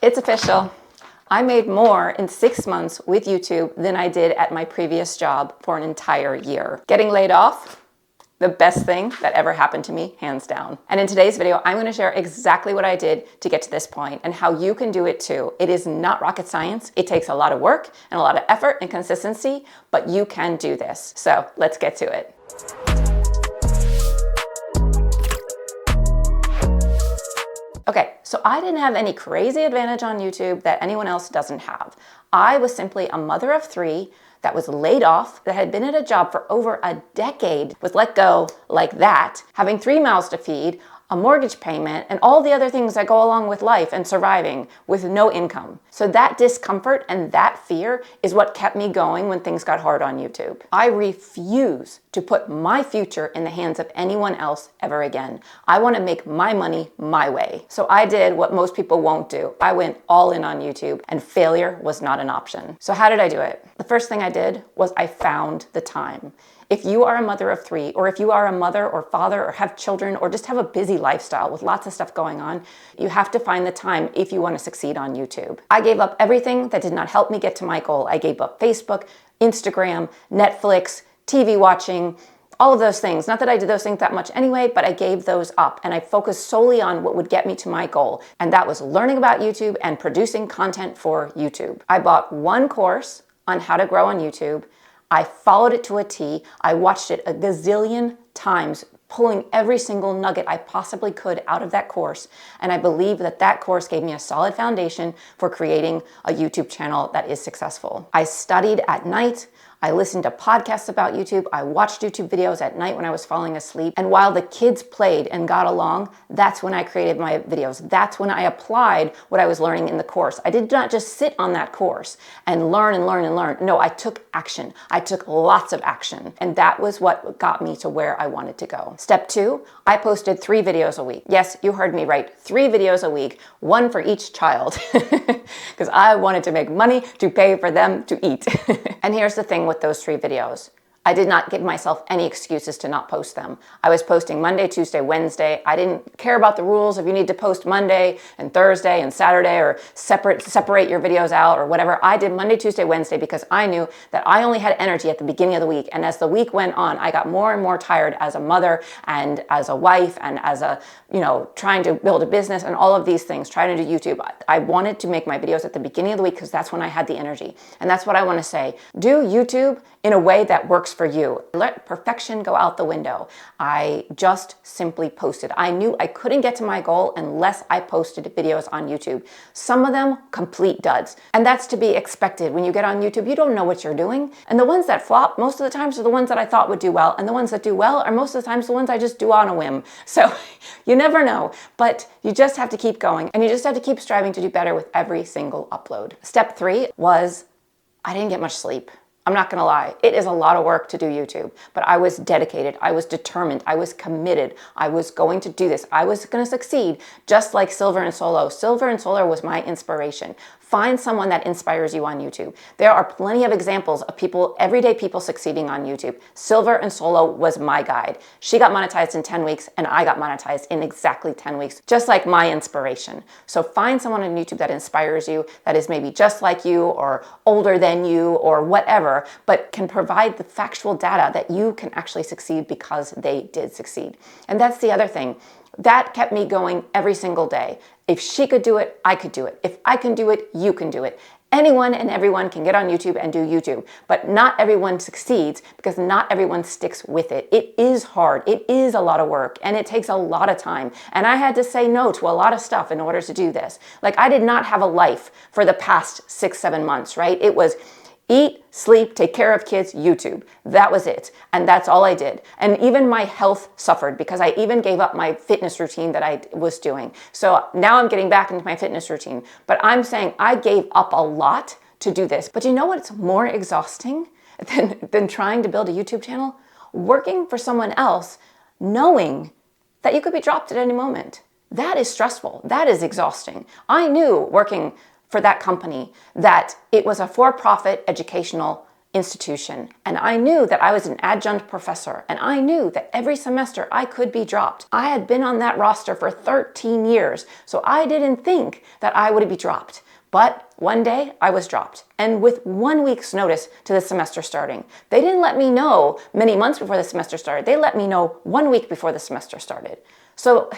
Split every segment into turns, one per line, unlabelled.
It's official. I made more in 6 months with YouTube than I did at my previous job for an entire year. Getting laid off, the best thing that ever happened to me, hands down. And in today's video, I'm going to share exactly what I did to get to this point and how you can do it too. It is not rocket science. It takes a lot of work and a lot of effort and consistency, but you can do this. So let's get to it. Okay, so I didn't have any crazy advantage on YouTube that anyone else doesn't have. I was simply a mother of 3 that was laid off, that had been at a job for over a decade, was let go like that, having 3 mouths to feed, a mortgage payment, and all the other things that go along with life and surviving with no income. So that discomfort and that fear is what kept me going when things got hard on YouTube. I refuse to put my future in the hands of anyone else ever again. I want to make my money my way. So I did what most people won't do. I went all in on YouTube and failure was not an option. So how did I do it? The first thing I did was I found the time. If you are a mother of 3, or if you are a mother or father or have children or just have a busy lifestyle with lots of stuff going on, you have to find the time if you want to succeed on YouTube. I gave up everything that did not help me get to my goal. I gave up Facebook, Instagram, Netflix, TV watching, all of those things. Not that I did those things that much anyway, but I gave those up and I focused solely on what would get me to my goal. And that was learning about YouTube and producing content for YouTube. I bought one course on how to grow on YouTube. I followed it to a T. I watched it a gazillion times, pulling every single nugget I possibly could out of that course. And I believe that that course gave me a solid foundation for creating a YouTube channel that is successful. I studied at night. I listened to podcasts about YouTube. I watched YouTube videos at night when I was falling asleep. And while the kids played and got along, that's when I created my videos. That's when I applied what I was learning in the course. I did not just sit on that course and learn and learn and learn. No, I took action. I took lots of action. And that was what got me to where I wanted to go. Step 2, I posted 3 videos a week. Yes, you heard me right. 3 videos a week, 1 for each child. Because I wanted to make money to pay for them to eat. And here's the thing with those 3 videos. I did not give myself any excuses to not post them. I was posting Monday, Tuesday, Wednesday. I didn't care about the rules if you need to post Monday and Thursday and Saturday or separate your videos out or whatever. I did Monday, Tuesday, Wednesday because I knew that I only had energy at the beginning of the week. And as the week went on, I got more and more tired as a mother and as a wife and as a, trying to build a business and all of these things, trying to do YouTube. I wanted to make my videos at the beginning of the week because that's when I had the energy. And that's what I want to say. Do YouTube in a way that works for you. Let perfection go out the window. I just simply posted. I knew I couldn't get to my goal unless I posted videos on YouTube. Some of them complete duds. And that's to be expected. When you get on YouTube, you don't know what you're doing. And the ones that flop most of the times are the ones that I thought would do well. And the ones that do well are most of the times the ones I just do on a whim. So you never know, but you just have to keep going and you just have to keep striving to do better with every single upload. Step 3 was I didn't get much sleep. I'm not gonna lie, it is a lot of work to do YouTube, but I was dedicated, I was determined, I was committed, I was going to do this, I was gonna succeed, just like Silver and Solo. Silver and Solo was my inspiration. Find someone that inspires you on YouTube. There are plenty of examples of people, everyday people succeeding on YouTube. Silver and Solo was my guide. She got monetized in 10 weeks and I got monetized in exactly 10 weeks, just like my inspiration. So find someone on YouTube that inspires you, that is maybe just like you or older than you or whatever, but can provide the factual data that you can actually succeed because they did succeed. And that's the other thing. That kept me going every single day. If she could do it, I could do it. If I can do it, you can do it. Anyone and everyone can get on YouTube and do YouTube, but not everyone succeeds because not everyone sticks with it. It is hard. It is a lot of work and it takes a lot of time. And I had to say no to a lot of stuff in order to do this. Like I did not have a life for the past 6-7 months, right? It was eat, sleep, take care of kids, YouTube. That was it. And that's all I did. And even my health suffered because I even gave up my fitness routine that I was doing. So now I'm getting back into my fitness routine. But I'm saying I gave up a lot to do this. But you know what's more exhausting than trying to build a YouTube channel? Working for someone else, knowing that you could be dropped at any moment. That is stressful. That is exhausting. I knew working for that company that it was a for-profit educational institution. And I knew that I was an adjunct professor, and I knew that every semester I could be dropped. I had been on that roster for 13 years, so I didn't think that I would be dropped. But one day I was dropped, and with 1 week's notice to the semester starting. They didn't let me know many months before the semester started. They let me know 1 week before the semester started. So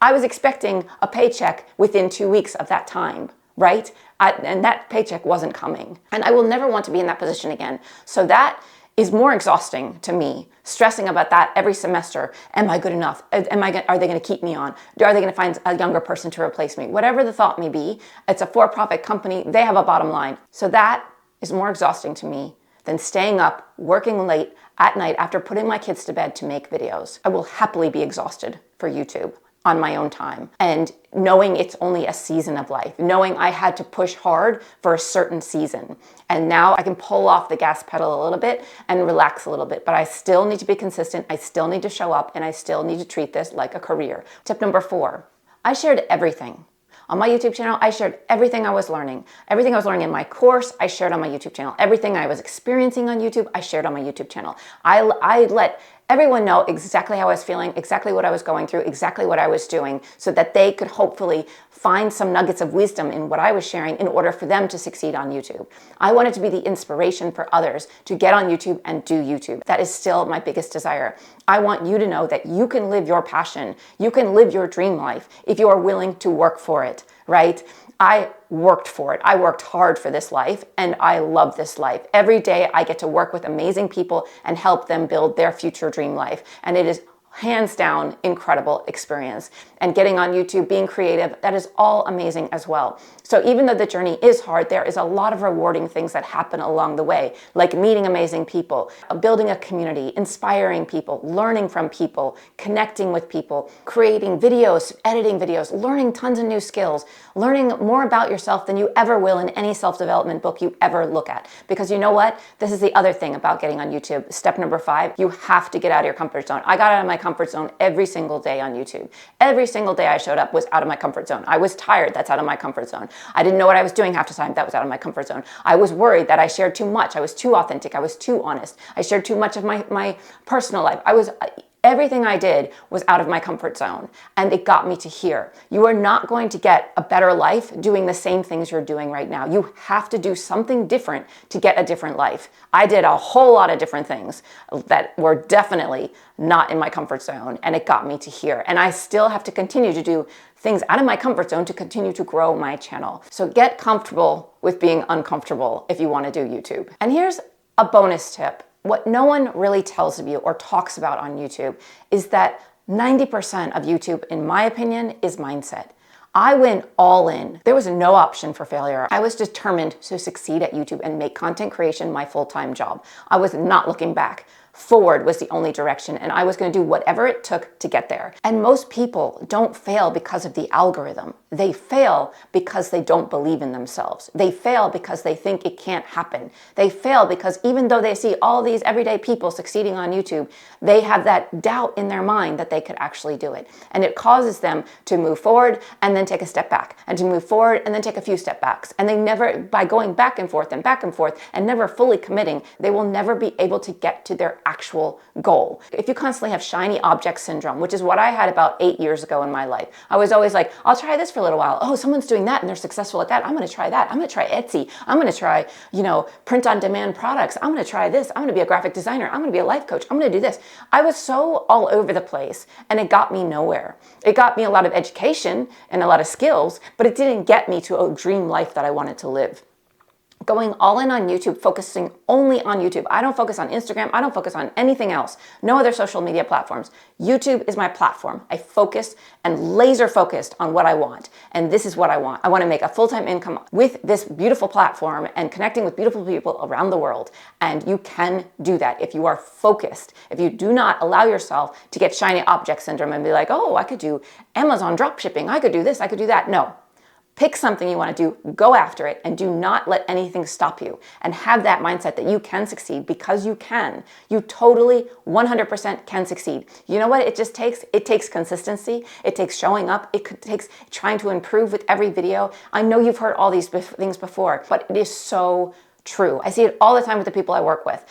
I was expecting a paycheck within 2 weeks of that time, right? And that paycheck wasn't coming. And I will never want to be in that position again. So that is more exhausting to me, stressing about that every semester. Am I good enough? Are they going to keep me on? Are they going to find a younger person to replace me? Whatever the thought may be, it's a for-profit company. They have a bottom line. So that is more exhausting to me than staying up, working late at night after putting my kids to bed to make videos. I will happily be exhausted for YouTube on my own time, and knowing it's only a season of life, knowing I had to push hard for a certain season. And now I can pull off the gas pedal a little bit and relax a little bit, but I still need to be consistent. I still need to show up, and I still need to treat this like a career. Tip number 4, I shared everything. On my YouTube channel, I shared everything I was learning. Everything I was learning in my course, I shared on my YouTube channel. Everything I was experiencing on YouTube, I shared on my YouTube channel. I let everyone know exactly how I was feeling, exactly what I was going through, exactly what I was doing, so that they could hopefully find some nuggets of wisdom in what I was sharing in order for them to succeed on YouTube. I wanted to be the inspiration for others to get on YouTube and do YouTube. That is still my biggest desire. I want you to know that you can live your passion. You can live your dream life if you are willing to work for it, right? I worked for it. I worked hard for this life, and I love this life. Every day I get to work with amazing people and help them build their future dream life. And it is hands down incredible experience. And getting on YouTube, being creative, that is all amazing as well. So even though the journey is hard, there is a lot of rewarding things that happen along the way, like meeting amazing people, building a community, inspiring people, learning from people, connecting with people, creating videos, editing videos, learning tons of new skills, learning more about yourself than you ever will in any self-development book you ever look at. Because you know what? This is the other thing about getting on YouTube. Step number 5, you have to get out of your comfort zone. I got out of my comfort zone every single day on YouTube. Every single day I showed up was out of my comfort zone. I was tired. That's out of my comfort zone. I didn't know what I was doing half the time. That was out of my comfort zone. I was worried that I shared too much. I was too authentic. I was too honest. I shared too much of my personal life. Everything I did was out of my comfort zone, and it got me to here. You are not going to get a better life doing the same things you're doing right now. You have to do something different to get a different life. I did a whole lot of different things that were definitely not in my comfort zone, and it got me to here. And I still have to continue to do things out of my comfort zone to continue to grow my channel. So get comfortable with being uncomfortable if you want to do YouTube. And here's a bonus tip. What no one really tells you or talks about on YouTube is that 90% of YouTube, in my opinion, is mindset. I went all in. There was no option for failure. I was determined to succeed at YouTube and make content creation my full-time job. I was not looking back. Forward was the only direction, and I was going to do whatever it took to get there. And most people don't fail because of the algorithm. They fail because they don't believe in themselves. They fail because they think it can't happen. They fail because even though they see all these everyday people succeeding on YouTube, they have that doubt in their mind that they could actually do it. And it causes them to move forward and then take a step back, and to move forward and then take a few step backs. And they never, by going back and forth and never fully committing, they will never be able to get to their actual goal. If you constantly have shiny object syndrome, which is what I had about 8 years ago in my life, I was always like, I'll try this for a little while. Oh, someone's doing that and they're successful at that. I'm going to try that. I'm going to try Etsy. I'm going to try, print on demand products. I'm going to try this. I'm going to be a graphic designer. I'm going to be a life coach. I'm going to do this. I was so all over the place, and it got me nowhere. It got me a lot of education and a lot of skills, but it didn't get me to a dream life that I wanted to live. Going all in on YouTube, focusing only on YouTube. I don't focus on Instagram. I don't focus on anything else. No other social media platforms. YouTube is my platform. I focus and laser focused on what I want. And this is what I want. I want to make a full-time income with this beautiful platform and connecting with beautiful people around the world. And you can do that if you are focused. If you do not allow yourself to get shiny object syndrome and be like, oh, I could do Amazon drop shipping. I could do this. I could do that. No. Pick something you want to do, go after it, and do not let anything stop you. And have that mindset that you can succeed, because you can. You totally 100% can succeed. You know what it just takes? It takes consistency. It takes showing up. It takes trying to improve with every video. I know you've heard all these things before, but it is so true. I see it all the time with the people I work with.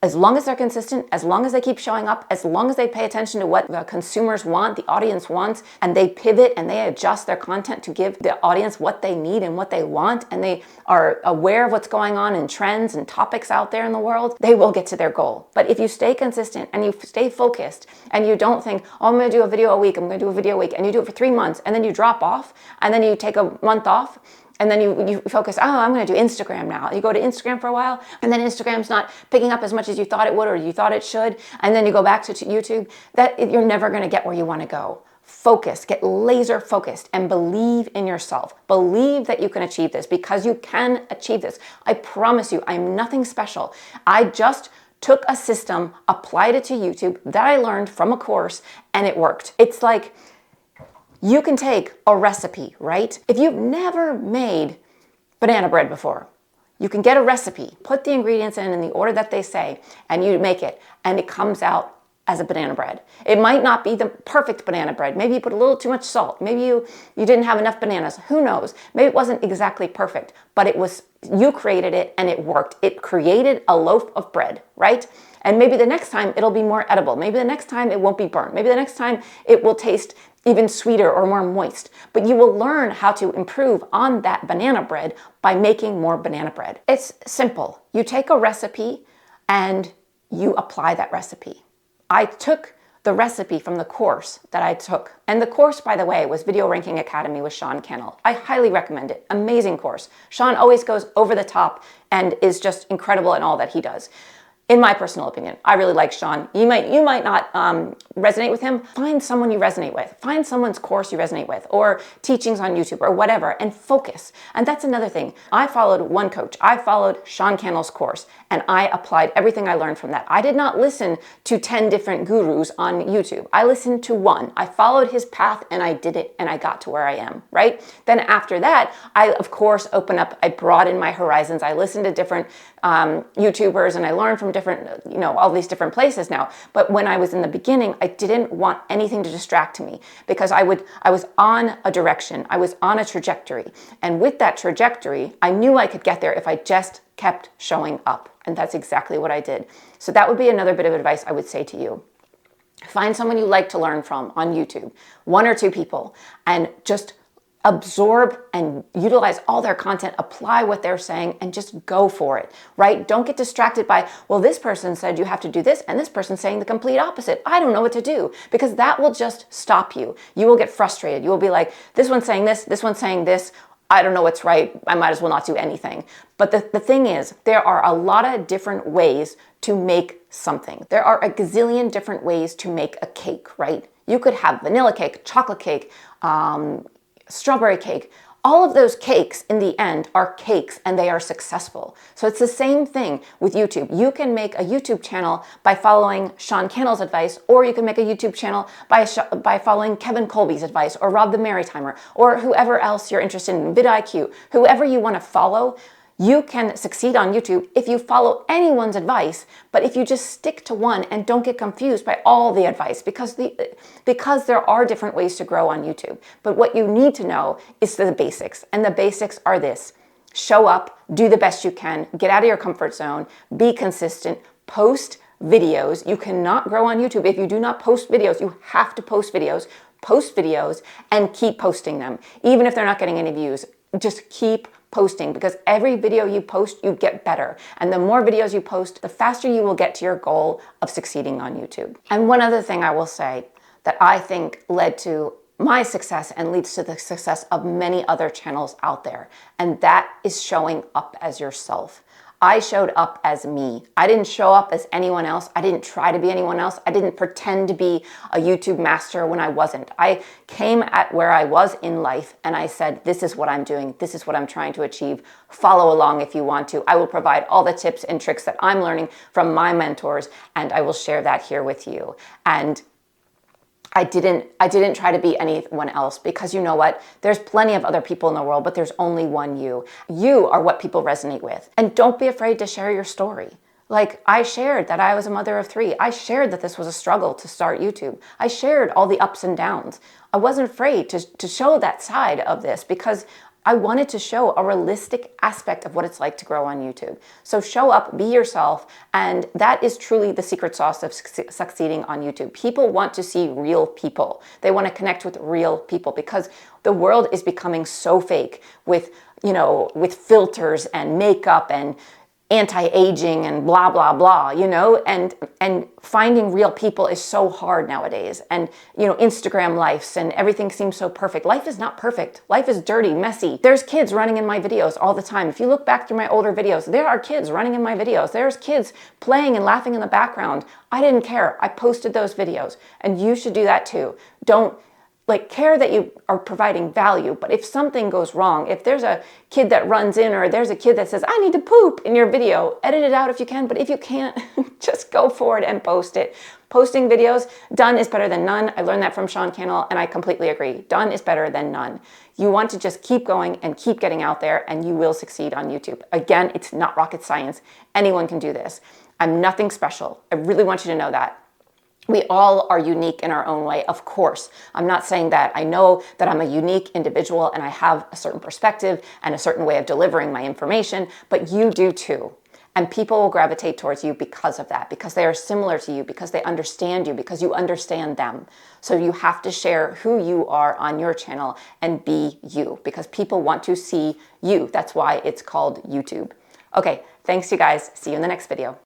As long as they're consistent, as long as they keep showing up, as long as they pay attention to what the consumers want, the audience wants, and they pivot and they adjust their content to give the audience what they need and what they want, and they are aware of what's going on in trends and topics out there in the world, they will get to their goal. But if you stay consistent and you stay focused and you don't think, oh, I'm going to do a video a week, I'm going to do a video a week, and you do it for 3 months, and then you drop off, and then you take a month off, and then you focus, oh, I'm going to do Instagram now. You go to Instagram for a while, and then Instagram's not picking up as much as you thought it would or you thought it should, and then you go back to YouTube. You're never going to get where you want to go. Focus, get laser focused, and believe in yourself. Believe that you can achieve this, because you can achieve this. I promise you, I'm nothing special. I just took a system, applied it to YouTube that I learned from a course, and it worked. It's like, you can take a recipe, right? If you've never made banana bread before, you can get a recipe, put the ingredients in the order that they say, and you make it, and it comes out as a banana bread. It might not be the perfect banana bread. Maybe you put a little too much salt. Maybe you didn't have enough bananas. Who knows? Maybe it wasn't exactly perfect, but you created it and it worked. It created a loaf of bread, right? And maybe the next time it'll be more edible. Maybe the next time it won't be burnt. Maybe the next time it will taste even sweeter or more moist. But you will learn how to improve on that banana bread by making more banana bread. It's simple. You take a recipe and you apply that recipe. I took the recipe from the course that I took. And the course, by the way, was Video Ranking Academy with Sean Cannell. I highly recommend it. Amazing course. Sean always goes over the top and is just incredible in all that he does. In my personal opinion, I really like Sean. You might not resonate with him. Find someone you resonate with. Find someone's course you resonate with, or teachings on YouTube or whatever, and focus. And that's another thing. I followed one coach. I followed Sean Cannell's course, and I applied everything I learned from that. I did not listen to 10 different gurus on YouTube. I listened to one. I followed his path, and I did it, and I got to where I am, right? Then after that, I, of course, opened up. I broadened my horizons. I listened to different YouTubers, and I learned from different, all these different places now. But when I was in the beginning, I didn't want anything to distract me, because I was on a direction. I was on a trajectory. And with that trajectory, I knew I could get there if I just kept showing up. And that's exactly what I did. So that would be another bit of advice I would say to you. Find someone you like to learn from on YouTube, 1 or 2 people, and just absorb and utilize all their content, apply what they're saying, and just go for it, right? Don't get distracted by, well, this person said you have to do this, and this person's saying the complete opposite. I don't know what to do, because that will just stop you. You will get frustrated. You will be like, this one's saying this one's saying this. I don't know what's right. I might as well not do anything. But the thing is, there are a lot of different ways to make something. There are a gazillion different ways to make a cake, right? You could have vanilla cake, chocolate cake, strawberry cake. All of those cakes in the end are cakes, and they are successful. So it's the same thing with YouTube. You can make a YouTube channel by following Sean Cannell's advice, or you can make a YouTube channel by following Kevin Colby's advice, or Rob the Marytimer, or whoever else you're interested in, vidIQ, whoever you want to follow. You can succeed on YouTube if you follow anyone's advice, but if you just stick to one and don't get confused by all the advice, because there are different ways to grow on YouTube. But what you need to know is the basics, and the basics are this: show up, do the best you can, get out of your comfort zone, be consistent, post videos. You cannot grow on YouTube if you do not post videos. You have to post videos, and keep posting them. Even if they're not getting any views, just keep posting, because every video you post, you get better. And the more videos you post, the faster you will get to your goal of succeeding on YouTube. And one other thing I will say that I think led to my success and leads to the success of many other channels out there, and that is showing up as yourself. I showed up as me. I didn't show up as anyone else. I didn't try to be anyone else. I didn't pretend to be a YouTube master when I wasn't. I came at where I was in life, and I said, this is what I'm doing. This is what I'm trying to achieve. Follow along if you want to. I will provide all the tips and tricks that I'm learning from my mentors, and I will share that here with you. And I didn't try to be anyone else, because you know what? There's plenty of other people in the world, but there's only one you. You are what people resonate with. And don't be afraid to share your story. Like, I shared that I was a mother of 3. I shared that this was a struggle to start YouTube. I shared all the ups and downs. I wasn't afraid to show that side of this, because I wanted to show a realistic aspect of what it's like to grow on YouTube. So show up, be yourself, and that is truly the secret sauce of succeeding on YouTube. People want to see real people. They want to connect with real people because the world is becoming so fake with, with filters and makeup and anti-aging and blah, blah, blah, and finding real people is so hard nowadays. And, Instagram lives and everything seems so perfect. Life is not perfect. Life is dirty, messy. There's kids running in my videos all the time. If you look back through my older videos, there are kids running in my videos. There's kids playing and laughing in the background. I didn't care. I posted those videos, and you should do that too. Don't care that you are providing value, but if something goes wrong, if there's a kid that runs in or there's a kid that says, I need to poop in your video, edit it out if you can, but if you can't, just go for it and post it. Posting videos, done is better than none. I learned that from Sean Cannell, and I completely agree. Done is better than none. You want to just keep going and keep getting out there, and you will succeed on YouTube. Again, it's not rocket science. Anyone can do this. I'm nothing special. I really want you to know that. We all are unique in our own way, of course. I'm not saying that. I know that I'm a unique individual and I have a certain perspective and a certain way of delivering my information, but you do too. And people will gravitate towards you because of that, because they are similar to you, because they understand you, because you understand them. So you have to share who you are on your channel and be you, because people want to see you. That's why it's called YouTube. Okay, thanks you guys. See you in the next video.